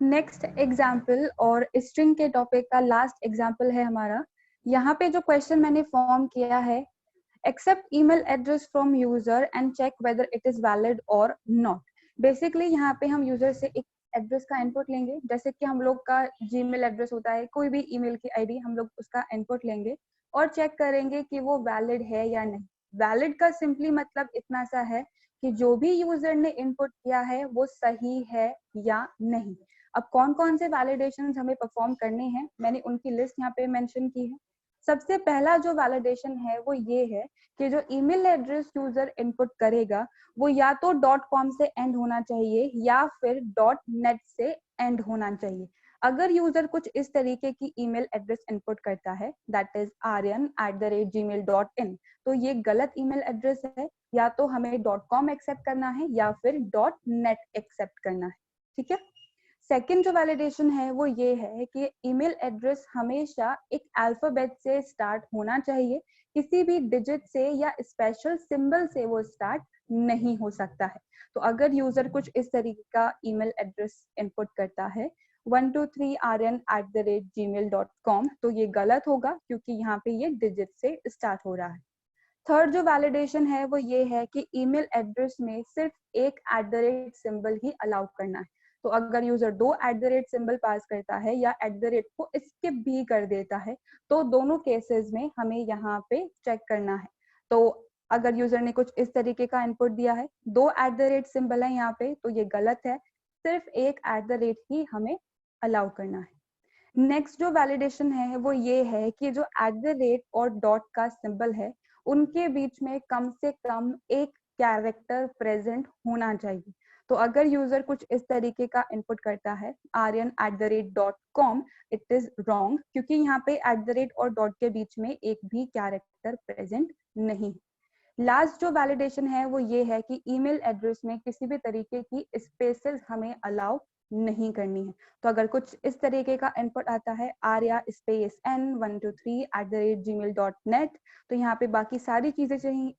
Next example और string के topic का लास्ट एग्जाम्पल है हमारा। यहाँ पे जो क्वेश्चन मैंने फॉर्म किया है, accept email address from user and check whether it is valid और नॉट। बेसिकली यहाँ पे हम यूजर से एक एड्रेस का इनपुट लेंगे, जैसे कि हम लोग का जीमेल एड्रेस होता है, कोई भी ईमेल की आईडी, हम लोग उसका इनपुट लेंगे और चेक करेंगे कि वो वैलिड है या नहीं। वैलिड का सिंपली मतलब इतना सा है कि जो भी यूजर ने इनपुट किया है वो सही है या नहीं। अब कौन कौन से वैलिडेशंस हमें परफॉर्म करने हैं, मैंने उनकी लिस्ट यहाँ पे मेंशन की है। सबसे पहला जो वैलिडेशन है वो ये है कि जो ईमेल एड्रेस यूजर इनपुट करेगा वो या तो .com से एंड होना चाहिए या फिर .net से एंड होना चाहिए। अगर यूजर कुछ इस तरीके की ईमेल एड्रेस इनपुट करता है, दैट इज aryan@gmail.in, तो ये गलत ईमेल एड्रेस है। या तो हमें .com एक्सेप्ट करना है या फिर .net एक्सेप्ट करना है। ठीक है। सेकेंड जो वैलिडेशन है वो ये है कि ईमेल एड्रेस हमेशा एक अल्फाबेट से स्टार्ट होना चाहिए, किसी भी डिजिट से या स्पेशल सिंबल से वो स्टार्ट नहीं हो सकता है। तो अगर यूजर कुछ इस तरीके का ईमेल एड्रेस इनपुट करता है 123aryan@gmail.com, तो ये गलत होगा क्योंकि यहाँ पे ये डिजिट से स्टार्ट हो रहा है। थर्ड जो वैलिडेशन है वो ये है कि ईमेल एड्रेस में सिर्फ एक सिंबल ही अलाउ करना है। तो अगर यूजर 2 सिंबल पास करता है या को स्किप भी कर देता है, तो दोनों केसेस में हमें यहाँ पे चेक करना है। तो अगर यूजर ने कुछ इस तरीके का इनपुट दिया है, 2 सिंबल है यहाँ पे, तो ये गलत है, सिर्फ एक ही हमें अलाउ करना है। नेक्स्ट जो वैलिडेशन है वो ये है कि जो और डॉट का सिंबल है उनके बीच में कम से कम एक कैरेक्टर प्रेजेंट होना चाहिए। तो अगर यूजर कुछ इस तरीके का इनपुट करता है aryan@.com, इट इज रॉन्ग क्योंकि यहाँ पे और डॉट के बीच में एक भी कैरेक्टर प्रेजेंट नहीं। लास्ट जो वैलिडेशन है वो ये है कि ईमेल एड्रेस में किसी भी तरीके की स्पेसेस हमें अलाउ नहीं करनी है। तो अगर कुछ इस तरीके का इनपुट आता है arya_n123@gmail.net, तो यहाँ पे बाकी सारी चीजें चाहिए,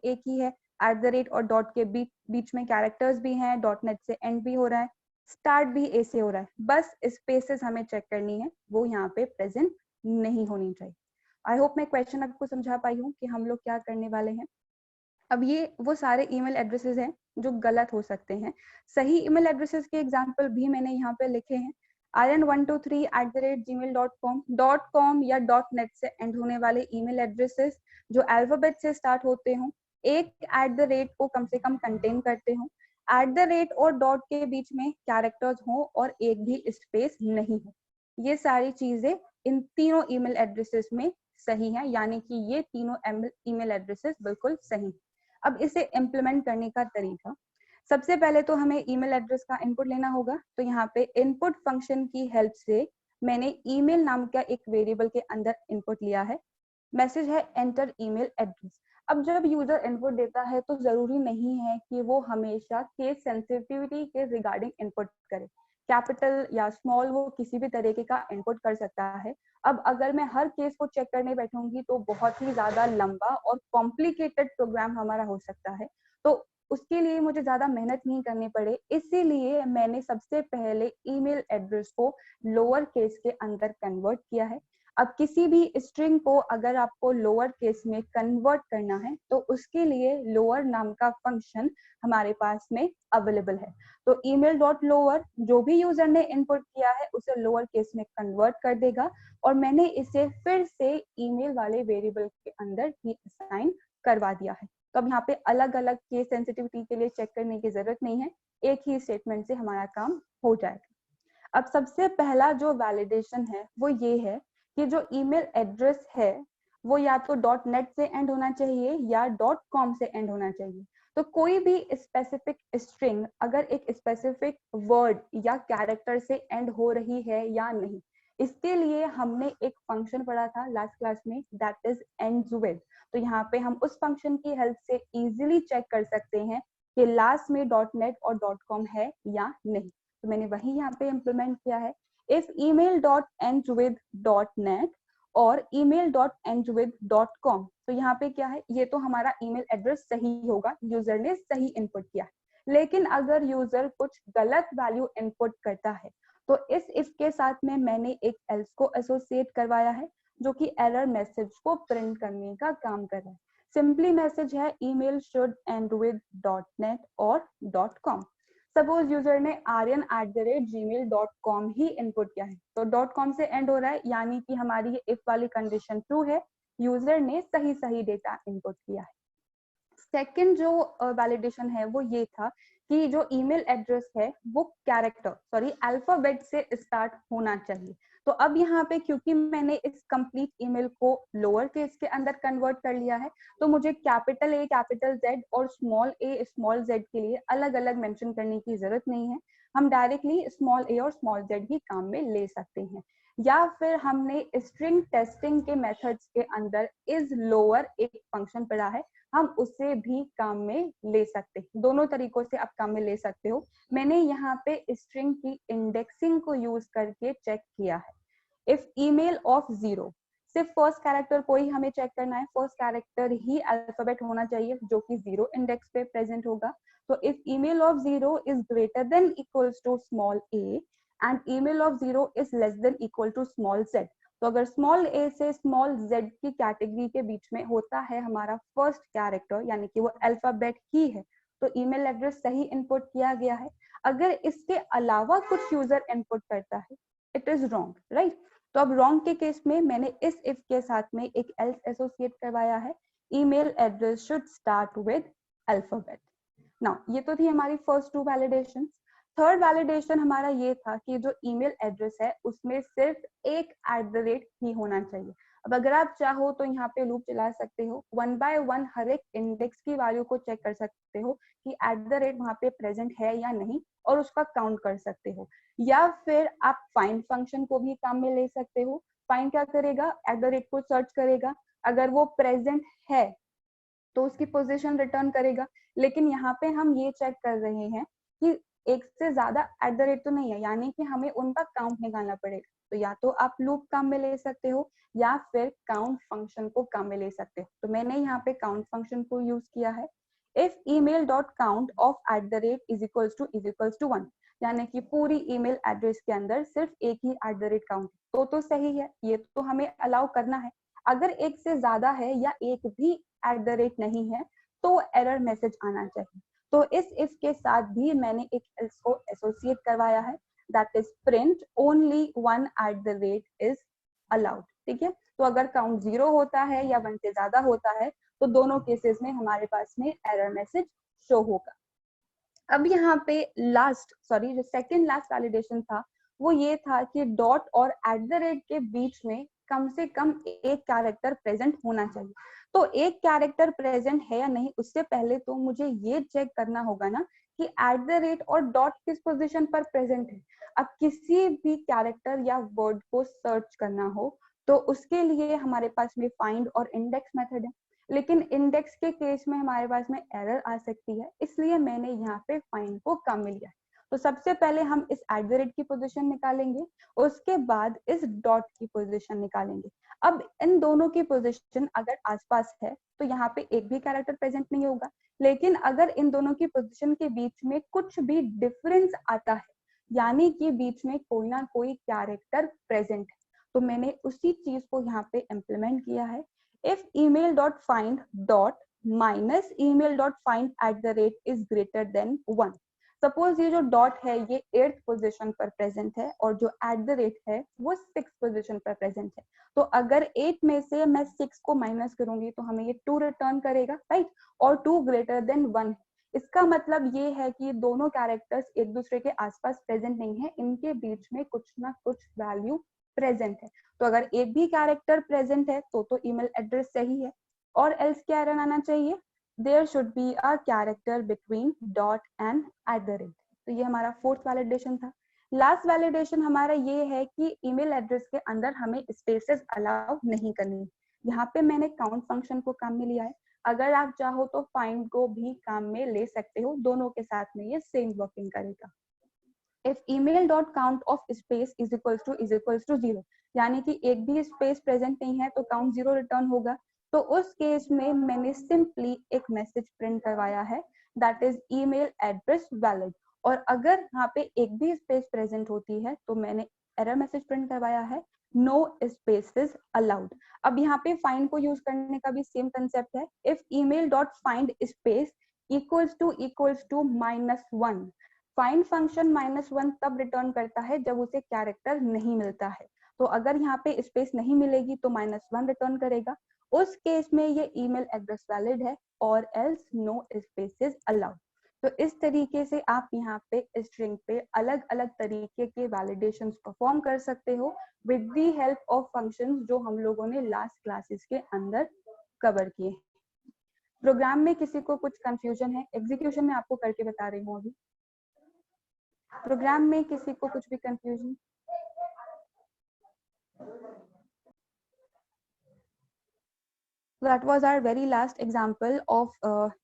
एक ही है, और डॉट के बीच में कैरेक्टर्स भी हैं, .net से एंड भी हो रहा है, स्टार्ट भी ए से हो रहा है, बस स्पेसेस हमें चेक करनी है, वो यहाँ पे प्रेजेंट नहीं होनी चाहिए। आई होप मैं क्वेश्चन आपको समझा पाई हूँ कि हम लोग क्या करने वाले हैं। अब ये वो सारे ईमेल एड्रेसेस हैं जो गलत हो सकते हैं। सही ईमेल एड्रेसेस के एग्जांपल भी मैंने यहाँ पे लिखे हैं। aryan123@gmail.com, .com या .net से एंड होने वाले ईमेल एड्रेसेस जो अल्फाबेट से स्टार्ट होते हों, एक को कम से कम कंटेन करते हों, और डॉट के बीच में कैरेक्टर्स हों और एक भी स्पेस नहीं हो। ये सारी चीजें इन तीनों ईमेल एड्रेसेस में सही है, यानी कि ये तीनों ईमेल एड्रेसेस बिल्कुल सही। अब इसे इम्प्लीमेंट करने का तरीका, सबसे पहले तो हमें ईमेल एड्रेस का इनपुट लेना होगा। तो यहाँ पे इनपुट फंक्शन की हेल्प से मैंने ईमेल नाम का एक वेरिएबल के अंदर इनपुट लिया है। मैसेज है एंटर ईमेल एड्रेस। अब जब यूजर इनपुट देता है तो जरूरी नहीं है कि वो हमेशा केस सेंसिटिविटी के रिगार्डिंग इनपुट करे, कैपिटल या स्मॉल वो किसी भी तरीके का इनपुट कर सकता है। अब अगर मैं हर केस को चेक करने बैठूंगी तो बहुत ही ज्यादा लंबा और कॉम्प्लिकेटेड प्रोग्राम हमारा हो सकता है, तो उसके लिए मुझे ज्यादा मेहनत नहीं करनी पड़े, इसीलिए मैंने सबसे पहले ईमेल एड्रेस को लोअर केस के अंदर कन्वर्ट किया है। अब किसी भी स्ट्रिंग को अगर आपको लोअर केस में कन्वर्ट करना है तो उसके लिए लोअर नाम का फंक्शन हमारे पास में अवेलेबल है। तो ईमेल डॉट लोअर जो भी यूजर ने इनपुट किया है उसे लोअर केस में कन्वर्ट कर देगा और मैंने इसे फिर से ईमेल वाले वेरिएबल के अंदर ही असाइन करवा दिया है। तो अब यहाँ पे अलग अलग केस सेंसिटिविटी के लिए चेक करने की जरूरत नहीं है, एक ही स्टेटमेंट से हमारा काम हो जाएगा। अब सबसे पहला जो वैलिडेशन है वो ये है कि जो ईमेल एड्रेस है वो या तो .net से एंड होना चाहिए या .com से एंड होना चाहिए। तो कोई भी स्पेसिफिक स्ट्रिंग अगर एक स्पेसिफिक वर्ड या कैरेक्टर से एंड हो रही है या नहीं, इसके लिए हमने एक फंक्शन पढ़ा था लास्ट क्लास में, दैट इज एंड्स विद। तो यहाँ पे हम उस फंक्शन की हेल्प से इजीली चेक कर सकते हैं कि लास्ट में .net और .com है या नहीं। तो मैंने वही यहाँ पे इम्प्लीमेंट किया है। इफ email.ends with.net और email.ends with.com, तो यहाँ पे क्या है, ये तो हमारा ईमेल एड्रेस सही होगा, यूजर ने सही इनपुट किया। लेकिन अगर यूजर कुछ गलत वैल्यू इनपुट करता है तो इस इफ के साथ में मैंने एक एल्स को एसोसिएट करवाया है जो कि एरर मैसेज को प्रिंट करने का काम कर रहा है। सिंपली मैसेज है email should and with .net और .com। सपोज यूजर ने aryan@gmail.com ही इनपुट किया है तो .com से एंड हो रहा है, यानी कि हमारी ये इफ वाली कंडीशन ट्रू है, यूजर ने सही डेटा इनपुट किया है। सेकंड जो वैलिडेशन है वो ये था कि जो ईमेल एड्रेस है वो अल्फाबेट से स्टार्ट होना चाहिए। तो अब यहाँ पे क्योंकि मैंने इस कंप्लीट ईमेल को लोअर केस के अंदर कन्वर्ट कर लिया है तो मुझे कैपिटल ए कैपिटल जेड और स्मॉल ए स्मॉल जेड के लिए अलग अलग मेंशन करने की जरूरत नहीं है। हम डायरेक्टली स्मॉल ए और स्मॉल जेड ही काम में ले सकते हैं। या फिर हमने स्ट्रिंग टेस्टिंग के मेथड्स के अंदर इज लोअर एक फंक्शन पढ़ा है, हम उसे भी काम में ले सकते हैं। दोनों तरीकों से आप काम में ले सकते हो। मैंने यहाँ पे स्ट्रिंग की इंडेक्सिंग को यूज करके चेक किया है। इफ ईमेल ऑफ 0, सिर्फ फर्स्ट कैरेक्टर को ही हमें चेक करना है, फर्स्ट कैरेक्टर ही अल्फाबेट होना चाहिए जो कि 0 इंडेक्स पे प्रेजेंट होगा। तो if email of 0 is greater than equals to small a and email of 0 is less than equal to small z, तो अगर स्मॉल ए से स्मॉल जेड की कैटेगरी के बीच में होता है हमारा फर्स्ट कैरेक्टर यानी कि वो अल्फाबेट ही है तो ईमेल एड्रेस सही इनपुट किया गया है। अगर इसके अलावा कुछ यूजर इनपुट करता है इट इज रॉन्ग, राइट। तो अब रॉन्ग के केस में मैंने इस इफ के साथ में एक एल्स एसोसिएट करवाया है, email address should start with alphabet. Now ये तो थी हमारी first two validations. Third validation हमारा ये था कि जो ईमेल एड्रेस है उसमें सिर्फ एक @ ही होना चाहिए। अब अगर आप चाहो तो यहाँ पे लूप चला सकते हो, 1 बाय 1 हर एक इंडेक्स की वैल्यू को चेक कर सकते हो कि @ वहां पे प्रेजेंट है या नहीं और उसका काउंट कर सकते हो। या फिर आप फाइंड फंक्शन को भी काम में ले सकते हो। फाइंड क्या करेगा, @ को सर्च करेगा, अगर वो प्रेजेंट है तो उसकी पोजीशन रिटर्न करेगा। लेकिन यहाँ पे हम ये चेक कर रहे हैं कि एक से ज्यादा @ तो नहीं है, यानी कि हमें उनका काउंट निकालना पड़ेगा। तो या तो आप लूप काम में ले सकते हो या फिर काउंट फंक्शन को काम में ले सकते हो। तो मैंने यहाँ पे काउंट फंक्शन को यूज किया है। If email dot count of @ is equals to 1, यानी कि पूरी ईमेल एड्रेस के अंदर सिर्फ एक ही @ काउंट तो सही है, ये तो हमें अलाउ करना है। अगर एक से ज्यादा है या एक भी @ नहीं है तो एरर मैसेज आना चाहिए। तो इस इफ के साथ भी मैंने एक एल्स को एसोसिएट करवाया है, that is print only 1 @ is allowed. ठीक है, तो अगर काउंट 0 होता है या 1 से ज्यादा होता है तो दोनों केसेस में हमारे पास में एरर मैसेज शो होगा। अब यहाँ पे जो सेकंड लास्ट वैलिडेशन था वो ये था कि डॉट और @ के बीच में कम से कम एक कैरेक्टर प्रेजेंट होना चाहिए। तो एक कैरेक्टर प्रेजेंट है या नहीं उससे पहले तो मुझे ये चेक करना होगा ना कि @ और डॉट किस पोजीशन पर प्रेजेंट है। अब किसी भी कैरेक्टर या वर्ड को सर्च करना हो तो उसके लिए हमारे पास में फाइंड और इंडेक्स मेथड है, लेकिन इंडेक्स के केस में हमारे पास में एरर आ सकती है, इसलिए मैंने यहाँ पे फाइंड को काम में लिया है। तो सबसे पहले हम इस @ की पोजीशन निकालेंगे, उसके बाद इस डॉट की पोजीशन निकालेंगे। अब इन दोनों की पोजीशन अगर आसपास है तो यहाँ पे एक भी कैरेक्टर प्रेजेंट नहीं होगा, लेकिन अगर इन दोनों की पोजीशन के बीच में कुछ भी डिफरेंस आता है यानी कि बीच में कोई ना कोई कैरेक्टर प्रेजेंट है तो मैंने उसी चीज को यहाँ पे इम्प्लीमेंट किया है। if email.find dot minus email.find @ is greater than 1, suppose ये जो डॉट है ये 8th पोजीशन पर प्रेजेंट है और जो @ है वो 6th पोजीशन पर प्रेजेंट है। तो अगर 8 में से मैं 6 को माइनस करूंगी तो हमें ये 2 रिटर्न करेगा, राइट, और 2 ग्रेटर देन 1। इसका मतलब ये है कि दोनों कैरेक्टर्स एक दूसरे के आसपास प्रेजेंट नहीं है, इनके बीच में कुछ ना कुछ वैल्यू प्रेजेंट है। तो अगर एक भी कैरेक्टर प्रेजेंट है तो ईमेल एड्रेस सही है। और एल्स क्या एरर आना चाहिए, there should be a character between dot and @। तो ये हमारा फोर्थ वैलिडेशन था। लास्ट वैलिडेशन हमारा ये है कि ईमेल एड्रेस के अंदर हमें स्पेसेस अलाउ नहीं करनी। यहाँ पे मैंने काउंट फंक्शन को काम में लिया है, अगर आप चाहो तो फाइंड को भी काम में ले सकते हो, दोनों के साथ में ये सेम वर्किंग करेगा। if email dot count of space is equals to 0, यानी कि एक भी स्पेस प्रेजेंट नहीं है तो काउंट 0 रिटर्न होगा। तो उस केस में मैंने सिंपली एक मैसेज प्रिंट करवाया है that is email address valid. और अगर यहाँ पे एक भी स्पेस प्रेजेंट होती है तो मैंने एरर मैसेज प्रिंट करवाया है, नो स्पेसेस अलाउड। अब यहाँ पे फाइंड को यूज करने का भी सेम कंसेप्ट है। If email dot find space equals to -1, find function -1 तब रिटर्न करता है जब उसे कैरेक्टर नहीं मिलता है। तो अगर यहाँ पे स्पेस नहीं मिलेगी तो -1 रिटर्न करेगा। उस केस में ये ईमेल एड्रेस वैलिड है, और एल्स नो स्पेसेस अलाउड। तो इस तरीके से आप यहाँ पे स्ट्रिंग पे अलग अलग तरीके के वैलिडेशंस परफॉर्म कर सकते हो with the help of functions जो हम लोगों ने लास्ट क्लासेस के अंदर कवर किए। प्रोग्राम में किसी को कुछ कंफ्यूजन है? एग्जीक्यूशन में आपको करके बता रही हूँ अभी। प्रोग्राम में किसी को कुछ भी confusion? That was our very last example of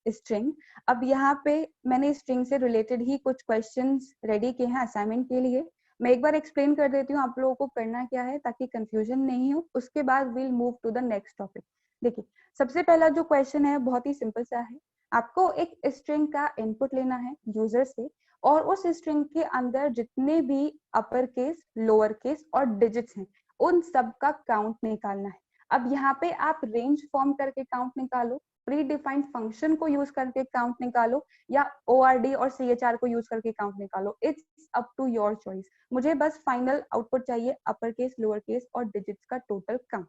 string. अब यहाँ पे मैंने string से related ही कुछ questions ready किए हैं assignment के लिए। मैं एक बार explain कर देती हूँ आप लोगों को करना क्या है ताकि confusion नहीं हो। उसके बाद we'll move to the next topic। देखिए, सबसे पहला जो question है बहुत ही simple सा है। आपको एक string का input लेना है user से, और उस string के अंदर जितने भी upper case, lower case और digits हैं उन सब का count निकालना है। अब यहाँ पे आप रेंज फॉर्म करके काउंट निकालो, प्री डिफाइंड फंक्शन को यूज करके काउंट निकालो, या ORD और CHR को यूज करके काउंट निकालो। It's up to your choice. मुझे बस फाइनल आउटपुट चाहिए अपर केस, लोअर केस और डिजिट्स का टोटल काउंट।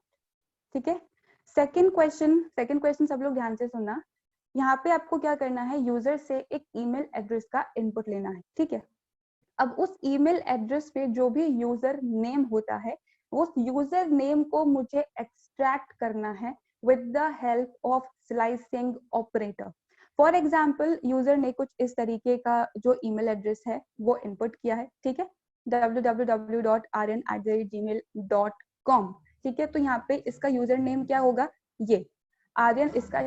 ठीक है। सेकंड क्वेश्चन सब लोग ध्यान से सुनना। यहाँ पे आपको क्या करना है, यूजर से एक ईमेल एड्रेस का इनपुट लेना है। ठीक है। अब उस ईमेल एड्रेस पे जो भी यूजर नेम होता है, उस यूजर नेम को मुझे एक्सट्रैक्ट करना है with the help of slicing operator. For example, user ने कुछ इस तरीके का जो ईमेल एड्रेस है वो इनपुट किया है। ठीक है, www.aryan@gmail.com। ठीक है, तो यहाँ पे इसका यूजर नेम क्या होगा, ये आर्यन इसका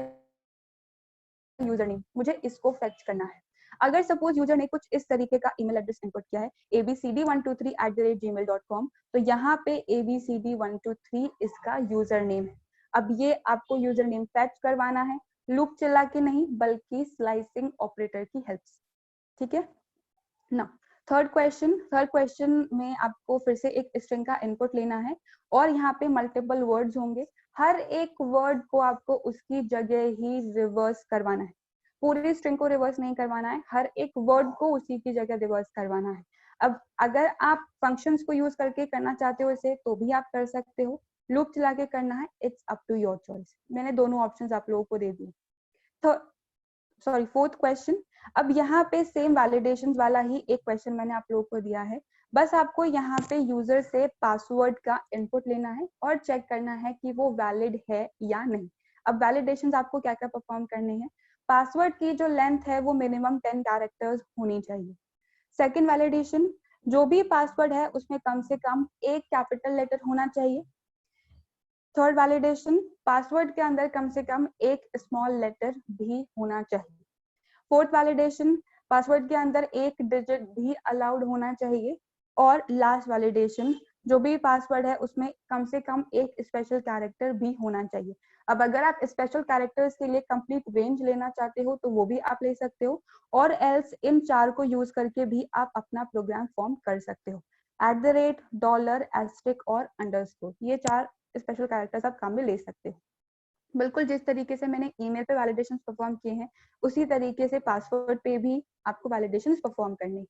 यूजर नेम, मुझे इसको फेच करना है। अगर सपोज यूजर ने कुछ इस तरीके का ईमेल एड्रेस इनपुट किया है abcd123@gmail.com, तो यहाँ पे abcd123 इसका यूजर नेम है। अब ये आपको यूजर नेम फेच करवाना है, लूप चला के नहीं बल्कि स्लाइसिंग ऑपरेटर की हेल्प से। ठीक है ना। थर्ड क्वेश्चन में आपको फिर से एक स्ट्रिंग का इनपुट लेना है, और यहाँ पे मल्टीपल वर्ड्स होंगे। हर एक वर्ड को आपको उसकी जगह ही रिवर्स करवाना है। पूरी स्ट्रिंग को रिवर्स नहीं करवाना है, हर एक वर्ड को उसी की जगह रिवर्स करवाना है। अब अगर आप फंक्शंस को यूज करके करना चाहते हो इसे तो भी आप कर सकते हो, लूप चला के करना है, it's up to your choice. मैंने दोनों ऑप्शंस आप लोगों को दे दिए। फोर्थ क्वेश्चन, अब यहाँ पे सेम वैलिडेशन वाला ही एक क्वेश्चन मैंने आप लोगों को दिया है। बस आपको यहाँ पे यूजर से पासवर्ड का इनपुट लेना है और चेक करना है कि वो वैलिड है या नहीं। अब वैलिडेशंस आपको क्या क्या परफॉर्म करने हैं। पासवर्ड की जो लेंथ है वो मिनिमम 10 कैरेक्टर्स होनी चाहिए। सेकंड वैलिडेशन, जो भी पासवर्ड है उसमें कम से कम एक कैपिटल लेटर होना चाहिए। थर्ड वैलिडेशन, पासवर्ड के अंदर कम से कम एक स्मॉल लेटर भी होना चाहिए। फोर्थ वैलिडेशन, पासवर्ड के अंदर एक डिजिट भी अलाउड होना चाहिए। और लास्ट वैलिडेशन, जो भी पासवर्ड है उसमें कम से कम एक स्पेशल कैरेक्टर भी होना चाहिए। अब अगर आप स्पेशल कैरेक्टर्स के लिए कंप्लीट रेंज लेना चाहते हो तो वो भी आप ले सकते हो, और एल्स इन चार को यूज करके भी आप अपना प्रोग्राम फॉर्म कर सकते हो। @ डॉलर, एस्टेरिक और अंडरस्कोर, ये चार स्पेशल कैरेक्टर्स आप काम में ले सकते हो। बिल्कुल जिस तरीके से मैंने ईमेल पे वैलिडेशंस परफॉर्म किए हैं उसी तरीके से पासवर्ड पे भी आपको वैलिडेशंस परफॉर्म करने।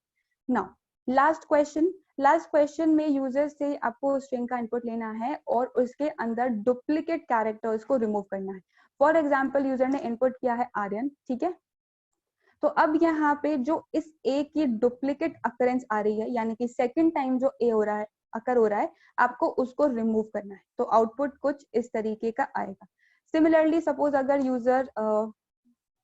नाउ लास्ट क्वेश्चन में यूजर से आपको स्ट्रिंग का इनपुट लेना है और उसके अंदर डुप्लीकेट कैरेक्टर्स को रिमूव करना है। फॉर एग्जाम्पल, यूजर ने इनपुट किया है आर्यन। ठीक है, तो अब यहाँ पे जो इस ए की डुप्लीकेट अकरेंस आ रही है, यानी कि सेकंड टाइम जो ए हो रहा है, अकर हो रहा है, आपको उसको रिमूव करना है। तो आउटपुट कुछ इस तरीके का आएगा। सिमिलरली सपोज अगर यूजर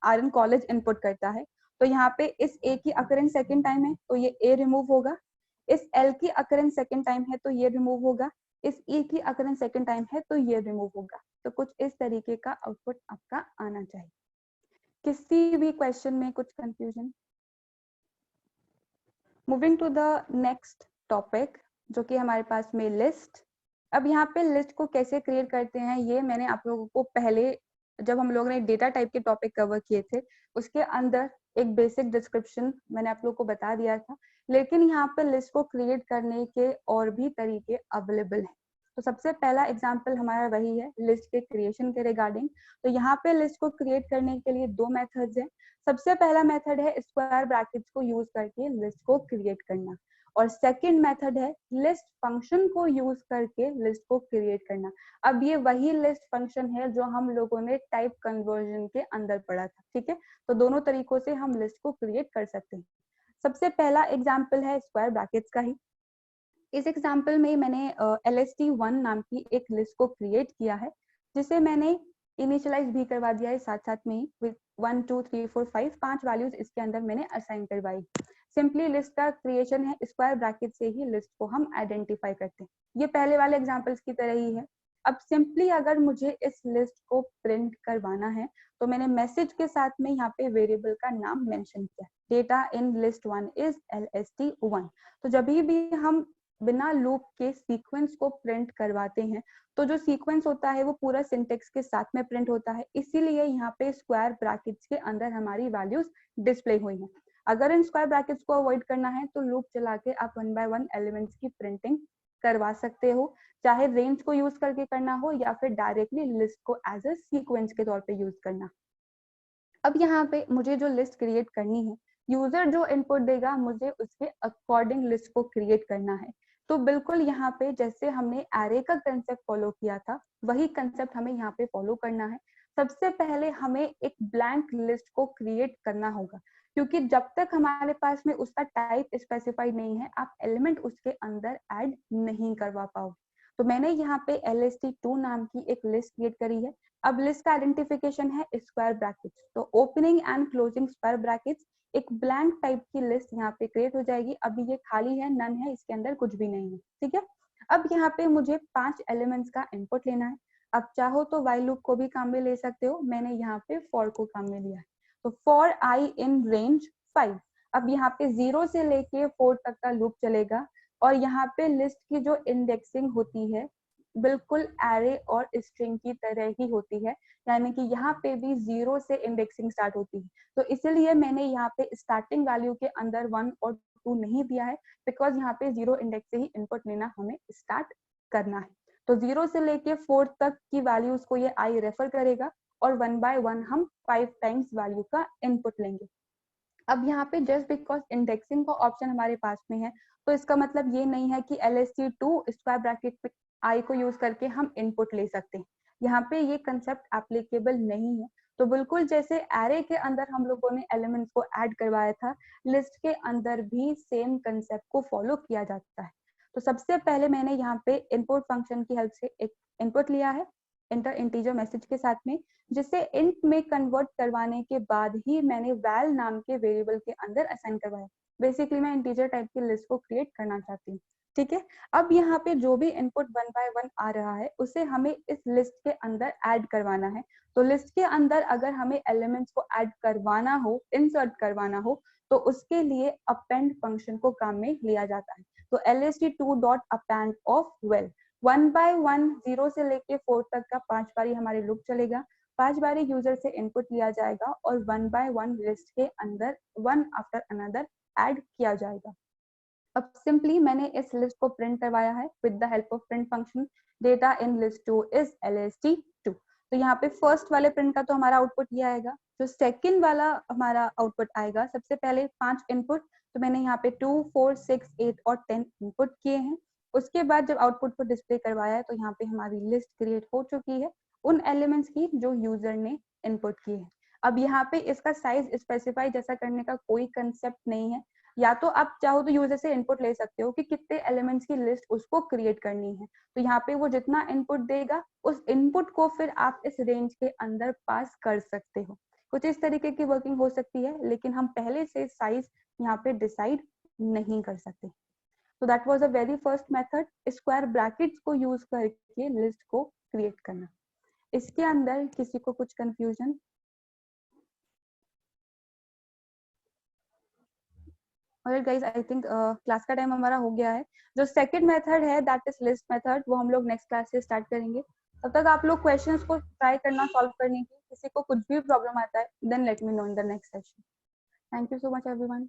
आर्यन कॉलेज इनपुट करता है, तो यहाँ पे इस ए की अकरेंस सेकंड टाइम है तो ये ए रिमूव होगा, इस एल की अकरेंस सेकंड टाइम है तो ये रिमूव होगा, इस ई की अकरेंस सेकंड टाइम है तो ये रिमूव होगा। तो कुछ इस तरीके का आउटपुट आपका आना चाहिए। किसी भी क्वेश्चन में कुछ confusion? Moving to the next topic जो कि हमारे पास में लिस्ट। अब यहाँ पे लिस्ट को कैसे क्रिएट करते हैं ये मैंने आप लोगों को पहले जब हम लोगों ने डेटा टाइप के टॉपिक कवर किए थे, उसके अंदर एक बेसिक डिस्क्रिप्शन मैंने आप लोग को बता दिया था, लेकिन यहाँ पे लिस्ट को क्रिएट करने के और भी तरीके अवेलेबल हैं। तो सबसे पहला एग्जाम्पल हमारा वही है लिस्ट के क्रिएशन के रिगार्डिंग। तो यहाँ पे लिस्ट को क्रिएट करने के लिए दो मेथड्स हैं। सबसे पहला मेथड है स्क्वायर ब्रैकेट्स को यूज करके लिस्ट को क्रिएट करना, और सेकंड मेथड है लिस्ट फंक्शन को यूज करके लिस्ट को क्रिएट करना। अब ये वही लिस्ट फंक्शन है जो हम लोगों ने टाइप कन्वर्जन के अंदर पढ़ा था, ठीक है। तो दोनों तरीकों से हम लिस्ट को क्रिएट कर सकते हैं। सबसे पहला एग्जाम्पल है स्क्वायर ब्रैकेट्स का ही। इस एग्जाम्पल में मैंने LST1 नाम की एक लिस्ट को क्रिएट किया है, जिसे मैंने इनिशियलाइज भी करवा दिया है साथ साथ में ही विद 1 2 3 4 5 5 वैल्यूज इसके अंदर मैंने असाइन करवाई। सिंपली लिस्ट का क्रिएशन है, स्क्वायर ब्रैकेट से ही लिस्ट को हम आइडेंटिफाई करते हैं। ये पहले वाले एग्जाम्पल्स की तरह ही है। अब सिंपली अगर मुझे इस लिस्ट को प्रिंट करवाना है तो मैंने मैसेज के साथ में यहाँ पे वेरिएबल का नाम मेंशन किया, data in list 1 is LST1। तो जब भी हम बिना लूप के सीक्वेंस को प्रिंट करवाते हैं तो जो सीक्वेंस होता है वो पूरा सिंटेक्स के साथ में प्रिंट होता है, इसीलिए यहाँ पे स्क्वायर ब्रैकेट्स के अंदर हमारी वैल्यूज डिस्प्ले हुई हैं। अगर इन स्क्वायर ब्रैकेट्स को अवॉइड करना है तो लूप चला के आप 1 बाय 1 एलिमेंट्स की प्रिंटिंग करवा सकते हो, चाहे रेंज को यूज करके करना हो या फिर डायरेक्टली लिस्ट को एज अ सीक्वेंस के तौर पे यूज करना। अब यहाँ पे मुझे जो लिस्ट क्रिएट करनी है, यूजर जो इनपुट देगा मुझे उसके अकॉर्डिंग लिस्ट को क्रिएट करना है। तो बिल्कुल यहाँ पे जैसे हमने एरे का कंसेप्ट फॉलो किया था, वही कंसेप्ट हमें यहाँ पे फॉलो करना है। सबसे पहले हमें एक ब्लैंक लिस्ट को क्रिएट करना होगा, क्योंकि जब तक हमारे पास में उसका टाइप स्पेसिफाइड नहीं है आप एलिमेंट उसके अंदर ऐड नहीं करवा पाओगे। तो मैंने यहाँ पे LST2 नाम की एक लिस्ट क्रिएट करी है। अब लिस्ट का आइडेंटिफिकेशन है स्क्वायर ब्रैकेट्स, तो opening and closing square brackets, एक ब्लैंक टाइप की लिस्ट यहाँ पे क्रिएट हो जाएगी। अभी ये खाली है, नन है, इसके अंदर कुछ भी नहीं है, ठीक है। अब यहाँ पे मुझे 5 एलिमेंट्स का इनपुट लेना है। अब चाहो तो व्हाइल लूप को भी काम में ले सकते हो, मैंने यहाँ पे फॉर को काम में लिया है। तो फॉर आई इन रेंज 5। अब यहाँ पे 0 से लेके 4 तक का लूप चलेगा, और यहाँ पे लिस्ट की जो इंडेक्सिंग होती है बिल्कुल एरे और स्ट्रिंग की तरह ही होती है, यानी कि यहाँ पे भी 0 से इंडेक्सिंग स्टार्ट होती है। तो इसलिए मैंने यहाँ पे स्टार्टिंग वैल्यू के अंदर 1 और 2 नहीं दिया है, बिकॉज यहाँ पे 0 इंडेक्स से ही इनपुट लेना हमें स्टार्ट करना है। तो 0 से लेके 4 तक की वैल्यूज को ये आई रेफर करेगा, और 1 बाय 1 हम 5 टाइम्स वैल्यू का इनपुट लेंगे। अब यहाँ पे जस्ट बिकॉज इंडेक्सिंग का ऑप्शन हमारे पास में है, तो इसका मतलब ये नहीं है कि LST2 स्क्वायर ब्रैकेट पे आई को यूज करके हम इनपुट ले सकते हैं। यहाँ पे ये कंसेप्ट एप्लीकेबल नहीं है। तो बिल्कुल जैसे एरे के अंदर हम लोगों ने एलिमेंट्स को ऐड करवाया था, लिस्ट के अंदर भी सेम कंसेप्ट को फॉलो किया जाता है। तो सबसे पहले मैंने यहाँ पे इनपुट फंक्शन की हेल्प से एक इनपुट लिया है इंटर इंटीजर मैसेज के साथ में, जिसे इंट में कन्वर्ट करवाने के बाद ही मैंने वैल नाम के वेरिएबल के अंदर असाइन करवाया। बेसिकली मैं इंटीजर टाइप की लिस्ट को क्रिएट करना चाहती हूँ, ठीक है। अब यहाँ पे जो भी इनपुट 1 बाय 1 आ रहा है उसे हमें इस लिस्ट के अंदर ऐड करवाना है। तो लिस्ट के अंदर अगर हमें एलिमेंट्स को ऐड करवाना हो, इंसर्ट करवाना हो, तो उसके लिए अपेंड फंक्शन को काम में लिया जाता है। तो LST2.append of well 1 बाय 1 0 से लेके 4 तक का 5 बारी हमारे लूप चलेगा, 5 बारी यूजर से इनपुट लिया जाएगा और 1 बाय 1 लिस्ट के अंदर वन आफ्टर अनदर ऐड किया जाएगा। अब सिंपली मैंने इस लिस्ट को प्रिंट करवाया है with the help of print function, data in list 2 is LST2। तो यहाँ पे फर्स्ट वाले प्रिंट का तो हमारा आउटपुट ये आएगा। जो सेकंड वाला हमारा आउटपुट आएगा, सबसे पहले 5 इनपुट, तो मैंने यहाँ पे 2 4 6 8 और 10 इनपुट किए हैं। उसके बाद जब आउटपुट को डिस्प्ले करवाया है तो यहाँ पे हमारी लिस्ट क्रिएट हो चुकी है उन एलिमेंट्स की जो यूजर ने इनपुट किए हैं। अब यहाँ पे इसका साइज स्पेसिफाई जैसा करने का कोई कंसेप्ट नहीं है, या तो आप चाहो तो यूजर से इनपुट ले सकते हो कि कितने एलिमेंट्स की लिस्ट उसको क्रिएट करनी है। तो यहाँ पे वो जितना इनपुट देगा उस इनपुट को फिर आप इस रेंज के अंदर पास कर सकते हो। कुछ इस तरीके की वर्किंग हो सकती है, लेकिन हम पहले से साइज यहाँ पे डिसाइड नहीं कर सकते। तो that was a very first method, square brackets को यूज करके लिस्ट को क्रिएट करना। इसके अंदर किसी को कुछ कंफ्यूजन? और गाइस आई थिंक क्लास का टाइम हमारा हो गया है। जो सेकंड मेथड है दैट इज लिस्ट मेथड, वो हम लोग नेक्स्ट क्लास से स्टार्ट करेंगे। तब तक आप लोग क्वेश्चंस को ट्राई करना सॉल्व करने की। किसी को कुछ भी प्रॉब्लम आता है then let me know in the next session. Thank you so much everyone.